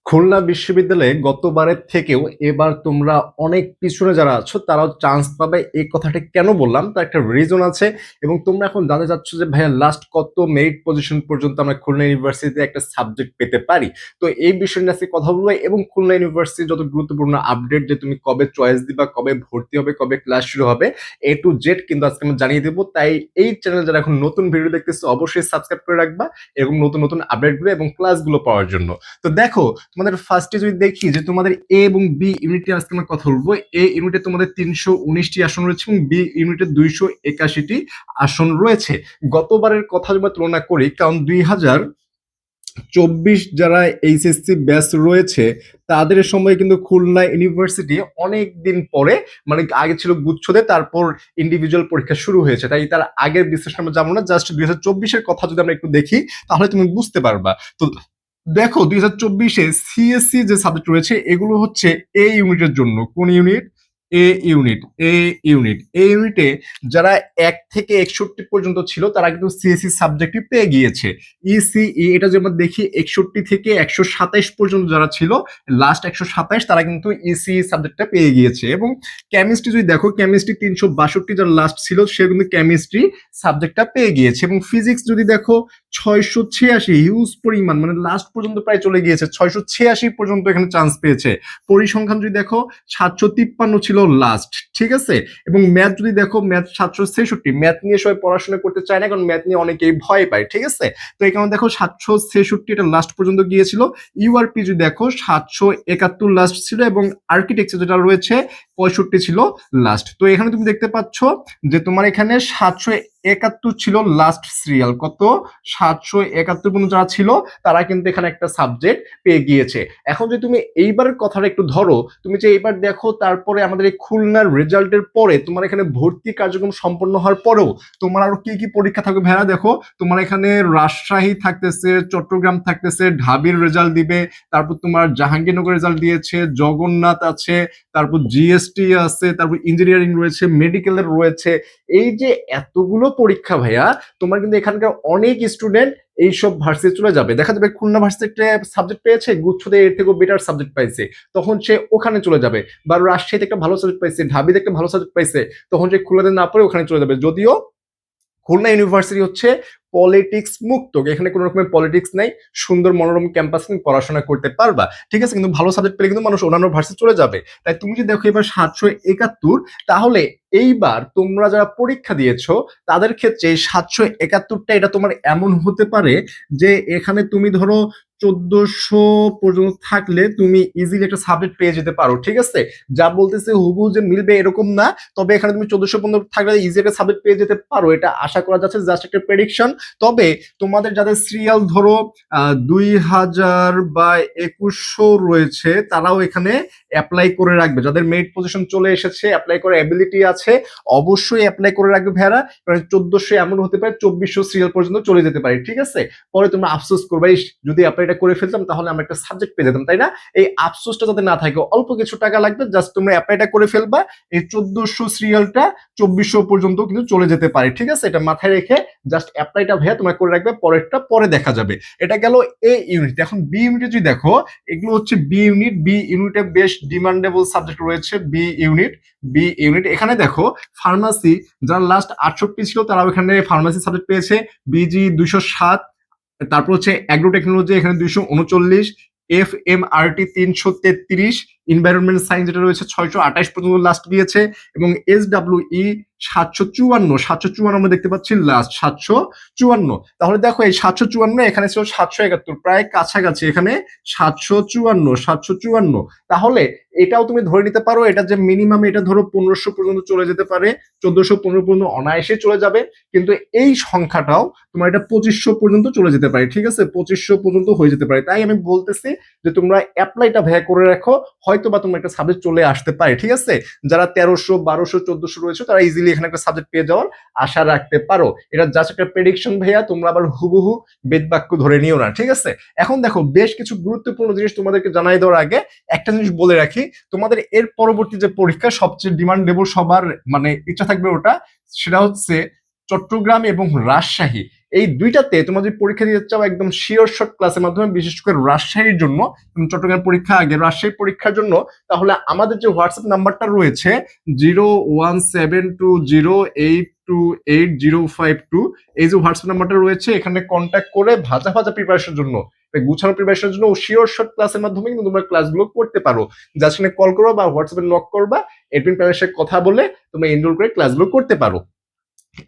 খুলনা বিশ্ববিদ্যালয়ে গতবারের থেকেও এবার তোমরা অনেক পিছনে যারা আছো তারাও চান্স পাবে। এই কথাটা কেন বললাম, তার একটা রিজন আছে। এবং তোমরা এখন জানতে চাচ্ছ যে ভাইয়া লাস্ট কত মেরিট পজিশন পর্যন্ত আমরা খুলনা ইউনিভার্সিটিতে একটা সাবজেক্ট পেতে পারি। তো এই বিষয় নিয়ে আজকে কথা বলবো এবং খুলনা ইউনিভার্সিটির যত গুরুত্বপূর্ণ আপডেট, যে তুমি কবে চয়েস দিবা, কবে ভর্তি হবে, কবে ক্লাস শুরু হবে, এ টু জেড কিন্তু আজকে আমি জানিয়ে দেবো। তাই এই চ্যানেল যারা এখন নতুন ভিডিও দেখতেছো অবশ্যই সাবস্ক্রাইব করে রাখবা এবং নতুন নতুন আপডেটগুলো এবং ক্লাসগুলো পাওয়ার জন্য। তো দেখো, তোমাদের ফার্স্টে যদি দেখি যে তোমাদের এ এবং বি ইউনিটে আজকে আমরা কথা বলবো। এ ইউনিটে তোমাদের 319টি আসন রয়েছে এবং বি ইউনিটে 281টি আসন রয়েছে। গতবারের কথা যদি তুলনা করি, কারণ 2024 যারা এইচএসসি ব্যাচ রয়েছে তাদের সময় কিন্তু খুলনা ইউনিভার্সিটি অনেক দিন পরে, মানে আগে ছিল গুচ্ছতে, তারপর ইন্ডিভিজুয়াল পরীক্ষা শুরু হয়েছে, তাই তার আগের বিশ্লেষণ আমরা যাবো না। জাস্ট 2024-এর কথা যদি আমরা একটু দেখি তাহলে তুমি বুঝতে পারবা। তো দেখো, 2024-এ সিএসসি যে সাবজেক্ট রয়েছে এগুলো হচ্ছে এ ইউনিটের জন্য। কোন ইউনিট? এ ইউনিট। এ ইউনিটে যারা 1 থেকে 61 পর্যন্ত ছিল তারা কিন্তু সিএসসি সাবজেক্টই পেয়ে গিয়েছে। ইসিই এটা যে আমরা দেখি 61 থেকে 127 পর্যন্ত যারা ছিল, লাস্ট 127 তারা কিন্তু ইসিই সাবজেক্টটা পেয়ে গিয়েছে। এবং কেমিস্ট্রি যদি দেখো, কেমিস্ট্রি 362 যারা লাস্ট ছিল সে কিন্তু কেমিস্ট্রি সাবজেক্টটা পেয়ে গিয়েছে। এবং ফিজিক্স যদি দেখো 686, হিউজ পরিমাণ, মানে লাস্ট পর্যন্ত প্রায় চলে গিয়েছে, 686 পর্যন্ত এখানে চান্স পেয়েছে। পরিসংখ্যান যদি দেখো 753 ছিল লাস্ট, ঠিক আছে। এবং ম্যাথ যদি দেখো, ম্যাথ 766। ম্যাথ নিয়ে সবাই পড়াশোনা করতে চায় না, কারণ ম্যাথ নিয়ে অনেকেই ভয় পায়, ঠিক আছে। তো এখানে দেখো 766 এটা লাস্ট পর্যন্ত গিয়েছিল। ইউআরপি যদি দেখো 771 লাস্ট ছিল এবং আর্কিটেকচার যেটা রয়েছে 65 ছিল লাস্ট। তো এখানে তুমি দেখতে পাচ্ছ যে তোমার এখানে 771 ছিল লাস্ট সিরিয়াল। কত? 771 পর্যন্ত যারা ছিল তারা কিন্তু এখানে একটা সাবজেক্ট পেয়ে গিয়েছে। এখন যদি তুমি এইবারের কথাটা একটু ধরো, তুমি যে এইবার দেখো, তারপরে আমাদের এই খুলনার রেজাল্টের পরে তোমার এখানে ভর্তি কার্যক্রম সম্পন্ন হওয়ার পরেও তোমার আরো কি কি পরীক্ষা থাকবে ভাইয়া দেখো। তোমার এখানে রাজশাহী থাকতেছে, চট্টগ্রাম থাকতেছে, ঢাবির রেজাল্ট দিবে, তারপর তোমার জাহাঙ্গীরনগর রেজাল্ট দিয়েছে, জগন্নাথ আছে, তারপর জিএসটি আছে, তারপর ইঞ্জিনিয়ারিং রয়েছে, মেডিকেলের রয়েছে। এই যে এতগুলো পরীক্ষা ভাইয়া, তোমার কিন্তু এখানকার অনেক স্টুডেন্ট এইসব ভার্সিটি চলে যাবে। দেখা যাবে খুলনা ভার্সিটিতে সাবজেক্ট পেয়েছে, গুচ্ছতে এর থেকেও বেটার সাবজেক্ট পাইছে, তখন সে ওখানে চলে যাবে। বা রাজশাহীতে একটা ভালো সাবজেক্ট পাইছে, ঢাবিতে একটা ভালো সাবজেক্ট পাইছে, তখন সে খুলনাতে না পড়ে ওখানে চলে যাবে। যদিও খুলনা ইউনিভার্সিটি হচ্ছে পলিটিক্স মুক্ত, এখানে কোনো রকমের পলিটিক্স নাই, সুন্দর মনোরম ক্যাম্পাস নিয়ে পড়াশোনা করতে পারবা, ঠিক আছে। কিন্তু ভালো সাবজেক্ট পেলে কিন্তু মানুষ অন্যান্য ভার্সিটি চলে যাবে। তাই তুমি যদি দেখো এবার 771, তাহলে এইবার তোমরা যারা পরীক্ষা দিয়েছো তাদের ক্ষেত্রে 771টা এটা তোমার এমন হতে পারে যে এখানে তুমি ধরো 1400 পর্যন্ত থাকলে তুমি ইজিলি একটা সাবজেক্ট পেয়ে যেতে পারো, ঠিক আছে। যা বলতেছে হুবহু যে মিলবে এরকম না, তবে এখানে তুমি 1400 পর্যন্ত থাকলে ইজি একটা সাবজেক্ট পেয়ে যেতে পারো, এটা আশা করা যাচ্ছে, জাস্ট একটা প্রেডিকশন। তবে তোমাদের যাদের সিরিয়াল ধরো 2000 বা 2100 রয়েছে তারাও এখানে অ্যাপ্লাই করে রাখবে। যাদের মেরিট পজিশন চলে এসেছে, অ্যাপ্লাই করার অ্যাবিলিটি আছে, অবশ্যই অ্যাপ্লাই করে রাখবে ভাইয়ারা। কারণ 1400 এমন হতে পারে 2400 সিরিয়াল পর্যন্ত চলে যেতে পারে, ঠিক আছে। পরে তোমরা আফসোস করবে, যদি অ্যাপ্লাইটা করে ফেলতাম তাহলে আমরা একটা সাবজেক্ট পেয়ে যেতাম, তাই না। এই আফসোসটা যাতে না থাকে, অল্প কিছু টাকা লাগবে, জাস্ট তোমরা অ্যাপ্লাইটা করে ফেলবা, এই 1400 সিরিয়ালটা 2400 পর্যন্ত কিন্তু চলে যেতে পারে, ঠিক আছে। এটা মাথায় রেখে জাস্ট অ্যাপ্লাইটা ভাইয়া তোমরা করে রাখবে, পরেরটা পরে দেখা যাবে। এটা গেল এ ইউনিট। এখন বি ইউনিটে যদি দেখো, এগুলো হচ্ছে বি ইউনিট। বি ইউনিটে বেশ ডিমান্ডেবল সাবজেক্ট রয়েছে। বি ইউনিট এখানে দেখো, ফার্মাসি যারা লাস্ট 68 ছিল তারাও এখানে ফার্মাসি সাবজেক্ট পেয়েছে, বিজি 207। তারপর হচ্ছে অ্যাগ্রো টেকনোলজি এখানে 239, FMRT 333, এনভায়রনমেন্ট সায়েন্স যেটা রয়েছে 628 পর্যন্ত লাস্ট দিয়েছে। এবং SWE 754 আমরা দেখতে পাচ্ছি লাস্ট 754। তাহলে দেখো এই 754, এখানে ছিল 771, প্রায় কাছাকাছি। এখানে 754। তাহলে এটাও তুমি ধরে নিতে পারো, এটা যে মিনিমাম, এটা ধরো 1500 পর্যন্ত চলে যেতে পারে, 1415 পর্যন্ত অনায়াসে চলে যাবে। কিন্তু এই সংখ্যাটাও তোমার এটা 2500 পর্যন্ত চলে যেতে পারে, ঠিক আছে, 2500 পর্যন্ত হয়ে যেতে পারে। তাই আমি বলতেছি যে তোমরা অ্যাপ্লাইটা ভ্যা করে রাখো, হয়তো বা তোমার একটা সাবজেক্ট চলে আসতে পারে, ঠিক আছে। যারা 1300, 1200, 1400 রয়েছে তারা ইজিলি এখানে একটা সাবজেক্ট পেয়ে যাওয়ার আশা রাখতে পারো। এটা জাস্ট একটা প্রেডিকশন ভাইয়া, তোমরা আবার হুবহু বেদ বাক্য ধরে নিও না, ঠিক আছে। এখন দেখো, বেশ কিছু গুরুত্বপূর্ণ জিনিস তোমাদেরকে জানাই দেওয়ার আগে একটা জিনিস বলে রাখি। তোমাদের এর পরবর্তী যে পরীক্ষা সবচেয়ে ডিমান্ডেবল, সবার মানে ইচ্ছা থাকবে ওটা, সেটা হচ্ছে চট্টগ্রাম এবং রাজশাহী। এই দুইটাতে তোমরা যদি পরীক্ষা দিতে চাও একদম শিওর শর্ট ক্লাসের মাধ্যমে, বিশেষ করে রাজশাহীর জন্য, চট্টগ্রাম পরীক্ষা আগে রাজশাহী পরীক্ষার জন্য, তাহলে আমাদের যে হোয়াটসঅ্যাপ নাম্বারটা রয়েছে 01720828052, এই যে হোয়াটসঅ্যাপ নাম্বারটা রয়েছে, এখানে কন্ট্যাক্ট করে ভাজা ভাজা প্রিপারেশনের জন্য, গুছানো প্রিপারেশনের জন্য শিওর শর্ট ক্লাসের মাধ্যমে কিন্তু তোমরা ক্লাসগুলো করতে পারো। যার সঙ্গে কল করো বা হোয়াটসঅ্যাপে নক করবা, এডমিন প্যানেলের সাথে কথা বলে তোমরা এনরোল করে ক্লাসগুলো করতে পারো।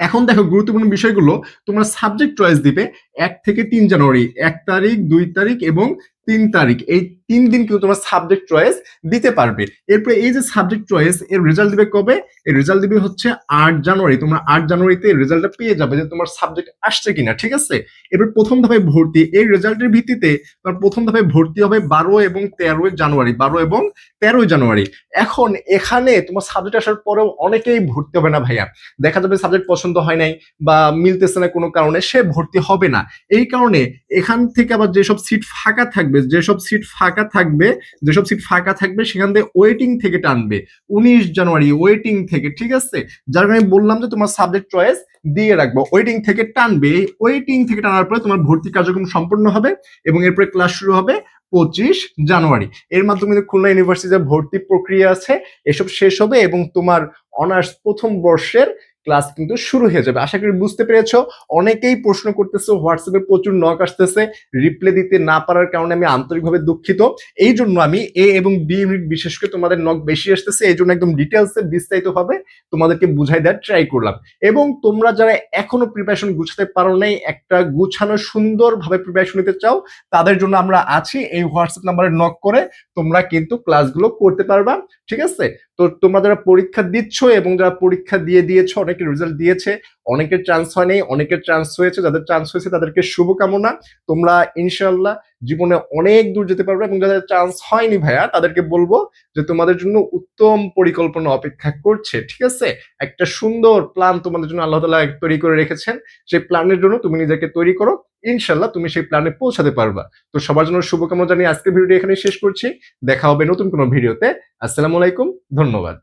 এখন দেখো গুরুত্বপূর্ণ বিষয়গুলো, তোমরা সাবজেক্ট চয়েস দিবে 1 থেকে 3 জানুয়ারি, 1 তারিখ, 2 তারিখ এবং 3 তারিখ, এই 3 দিন কিন্তু তোমরা সাবজেক্ট চয়েস দিতে পারবে। এরপরে এই যে সাবজেক্ট চয়েস, এর রেজাল্ট দিবে কবে? এর রেজাল্ট দিবে হচ্ছে 8 জানুয়ারি। তোমরা 8 জানুয়ারিতে রেজাল্টটা পেয়ে যাবে যে তোমার সাবজেক্ট আসছে কিনা, ঠিক আছে? এবার প্রথম ধাপে ভর্তি, এই রেজাল্টের ভিত্তিতে তোমার প্রথম ধাপে ভর্তি হবে 12 এবং 13 জানুয়ারি, 12 এবং 13 জানুয়ারি। এখন এখানে তোমার সাবজেক্ট আসার পরেও অনেকেই ভর্তি হবে না ভাইয়া, দেখা যাবে সাবজেক্ট পছন্দ হয় নাই বা মিলতেছে না কোনো কারণে, সে ভর্তি হবে না। এই কারণে এখান থেকে আবার যেসব সিট ফাঁকা থাকবে, সেখান থেকে ওয়েটিং থেকে টানবে 19 জানুয়ারি, ওয়েটিং থেকে, ঠিক আছে? যার কারণে আমি বললাম যে তোমার সাবজেক্ট চয়েস দিয়ে রাখবো, ওয়েটিং থেকে টানবে। এই ওয়েটিং থেকে টানার পরে তোমার ভর্তি কার্যক্রম সম্পন্ন হবে এবং এরপরে ক্লাস শুরু হবে 25 জানুয়ারি। এর মাধ্যমে খুলনা ইউনিভার্সিটির ভর্তি প্রক্রিয়া আছে এসব শেষ হবে এবং তোমার অনার্স প্রথম বর্ষের ক্লাস কিন্তু শুরু হয়ে যাবে। আশা করি বুঝতে পেরেছো। অনেকেই প্রশ্ন করতেছে, হোয়াটসঅ্যাপে প্রচুর নক আসতেছে, রিপ্লাই দিতে না পারার কারণে আমি আন্তরিকভাবে দুঃখিত। এই জন্য আমি এ এবং বি ইউনিট বিশেষ করে তোমাদের নক বেশি আসতেছে, এই জন্য একদম ডিটেলসে বিস্তারিতভাবে তোমাদেরকে বুঝাই দেওয়ার ট্রাই করলাম। এবং তোমরা যারা এখনো প্রিপারেশন গুছাতে পারো নাই, একটা গুছানো সুন্দরভাবে প্রিপারেশন নিতে চাও, তাদের জন্য আমরা আছি। এই হোয়াটসঅ্যাপ নাম্বারে নক করে তোমরা কিন্তু ক্লাসগুলো করতে পারবা, ঠিক আছে? তো তোমরা যারা পরীক্ষা দিচ্ছ এবং যারা পরীক্ষা দিয়েছো, অনেকের রেজাল্ট দিয়েছে, অনেকের চান্স হয়নি, অনেকের চান্স হয়েছে, যাদের চান্স হয়েছে তাদেরকে শুভকামনা। তোমরা ইনশাআল্লাহ জীবনে অনেক দূর যেতে পারবে এবং যাদের চান্স হয়নি ভাইয়া, তাদেরকে বলবো যে তোমাদের জন্য উত্তম পরিকল্পনা অপেক্ষা করছে, ঠিক আছে? একটা সুন্দর প্ল্যান তোমাদের জন্য আল্লাহ তাআলা তৈরি করে রেখেছেন। সেই প্ল্যানের জন্য তুমি নিজেকে তৈরি করো, ইনশাআল্লাহ তুমি সেই প্ল্যানে পৌঁছাতে পারবা। তো সবার জন্য শুভকামনা জানিয়ে আজকের ভিডিওটি এখানেই শেষ করছি। দেখা হবে নতুন কোনো ভিডিওতে। আসসালামু আলাইকুম, ধন্যবাদ।